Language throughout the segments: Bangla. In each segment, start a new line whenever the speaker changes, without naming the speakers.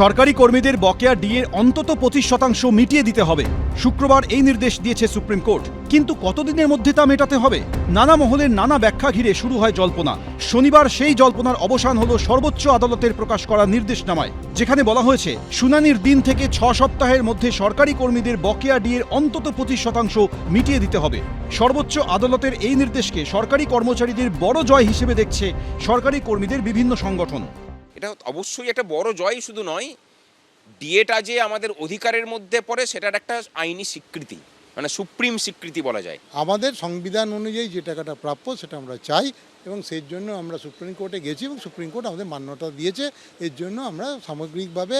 সরকারি কর্মীদের বকেয়া ডিএর অন্তত 25% মিটিয়ে দিতে হবে। শুক্রবার এই নির্দেশ দিয়েছে সুপ্রিম কোর্ট। কিন্তু কতদিনের মধ্যে তা মেটাতে হবে? নানা মহলের নানা ব্যাখ্যা ঘিরে শুরু হয় জল্পনা। শনিবার সেই জল্পনার অবসান হলো সর্বোচ্চ আদালতের প্রকাশ করা নির্দেশনামায়, যেখানে বলা হয়েছে শুনানির দিন থেকে 6 সপ্তাহের মধ্যে সরকারি কর্মীদের বকেয়া ডিএর অন্তত 25% মিটিয়ে দিতে হবে। সর্বোচ্চ আদালতের এই নির্দেশকে সরকারি কর্মচারীদের বড় জয় হিসেবে দেখছে সরকারি কর্মীদের বিভিন্ন সংগঠন।
এটা অবশ্যই একটা বড় জয় শুধু নয়, ডিএটা যে আমাদের অধিকারের মধ্যে পড়ে সেটার একটা আইনি স্বীকৃতি, মানে সুপ্রিম স্বীকৃতি বলা যায়।
আমাদের সংবিধান অনুযায়ী যে টাকাটা প্রাপ্য সেটা আমরা চাই এবং সেই জন্য আমরা সুপ্রিম কোর্টে গেছি এবং সুপ্রিম কোর্ট আমাদের মান্যতা দিয়েছে। এর জন্য আমরা সামগ্রিকভাবে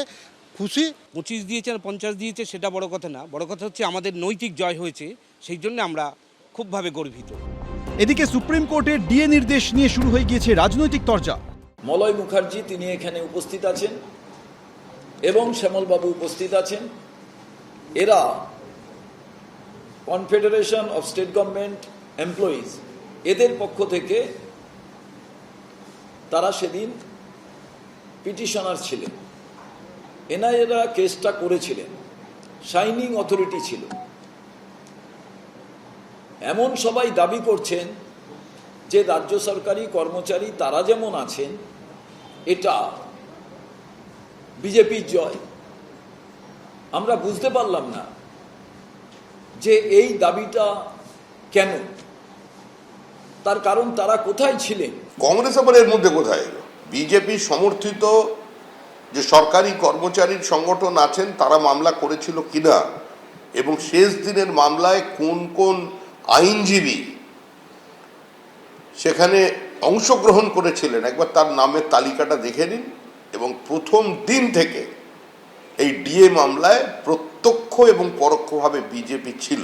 খুশি।
25 দিয়েছে আর 50 দিয়েছে সেটা বড় কথা না, বড় কথা হচ্ছে আমাদের নৈতিক জয় হয়েছে, সেই জন্য আমরা খুবভাবে গর্বিত।
এদিকে সুপ্রিম কোর্টের ডিএ নির্দেশ নিয়ে শুরু হয়ে গিয়েছে রাজনৈতিক তরজা।
মলয় মুখার্জি তিনি এখানে উপস্থিত আছেন এবং শ্যামলবাবু উপস্থিত আছেন। এরা confederation of state government employees, এদের পক্ষ থেকে তারা সেদিন পিটিশনার ছিলেন। এনআইএরা কেসটা করেছিলেন, শাইনিং অথরিটি ছিল। এমন সবাই দাবি করছেন যে রাজ্য সরকারি কর্মচারী তারা যেমন আছেন, এটা বিজেপির জয়। আমরা বুঝতে পারলাম না যে এই দাবিটা কেন, তার কারণ তারা কোথায় ছিলেন।
কংগ্রেস আবার এর মধ্যে কোথায় এলো? বিজেপি সমর্থিত যে সরকারি কর্মচারীর সংগঠন আছেন তারা মামলা করেছিল কিনা এবং শেষ দিনের মামলায় কোন কোন আইনজীবী সেখানে অংশগ্রহণ করেছিলেন একবার তার নামের তালিকাটা দেখে নিন। এবং প্রথম দিন থেকে এই ডিএ মামলায় প্রত্যক্ষ এবং পরোক্ষভাবে বিজেপি ছিল।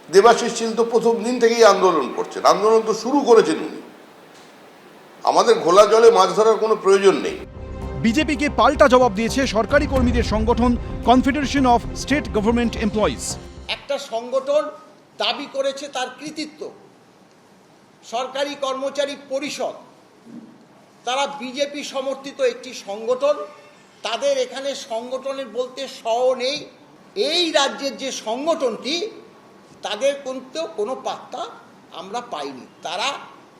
দেবাশিস শীল তো প্রথম দিন থেকেই আন্দোলন করছেন, আন্দোলন তো শুরু করেছেন উনি। আমাদের ঘোলা জলে মাছ ধরার কোনো প্রয়োজন নেই।
বিজেপিকে পাল্টা জবাব দিয়েছে সরকারি কর্মীদের সংগঠন confederation of state government employees.
একটা সংগঠন দাবি করেছে তার কৃতিত্ব, সরকারি কর্মচারী পরিষদ, তারা বিজেপি সমর্থিত একটি সংগঠন। তাদের এখানে সংগঠনের বলতে নেই। এই রাজ্যের যে সংগঠনটি, তাদের কিন্তু কোনো পাত্তা আমরা পাইনি। তারা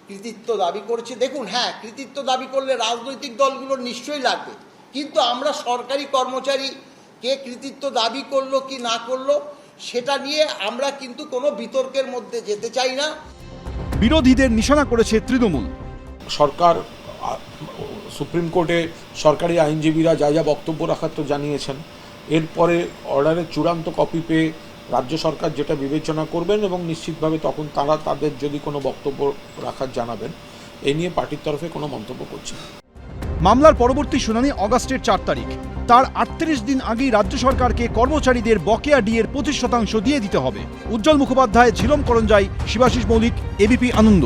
কৃতিত্ব দাবি করেছে। দেখুন, হ্যাঁ, কৃতিত্ব দাবি করলে রাজনৈতিক দলগুলোর নিশ্চয়ই লাগবে, কিন্তু আমরা সরকারি কর্মচারী কে কৃতিত্ব দাবি করলো কি না করলো সেটা নিয়ে আমরা কিন্তু কোনো বিতর্কের মধ্যে যেতে চাই না।
বিরোধীদের নিশানা করেছে তৃণমূল
সরকার। সুপ্রিম কোর্টে সরকারি আইনজীবীরা যা যা বক্তব্য রাখার তো জানিয়েছেন। এরপরে অর্ডারের চূড়ান্ত কপি পেয়ে রাজ্য সরকার যেটা বিবেচনা করবেন এবং নিশ্চিতভাবে তখন তারা তাদের যদি কোনো বক্তব্য রাখার জানাবেন। এই নিয়ে পার্টির তরফে কোনো মন্তব্য করছে না।
মামলার পরবর্তী শুনানি অগাস্টের 4 তারিখ। তার 38 দিন আগেই রাজ্য সরকারকে কর্মচারীদের বকেয়া ডিএর 25% দিয়ে দিতে হবে। উজ্জ্বল মুখোপাধ্যায়, ঝিলম করঞ্জাই, শিবাশিস মৌলিক, এবিপি আনন্দ।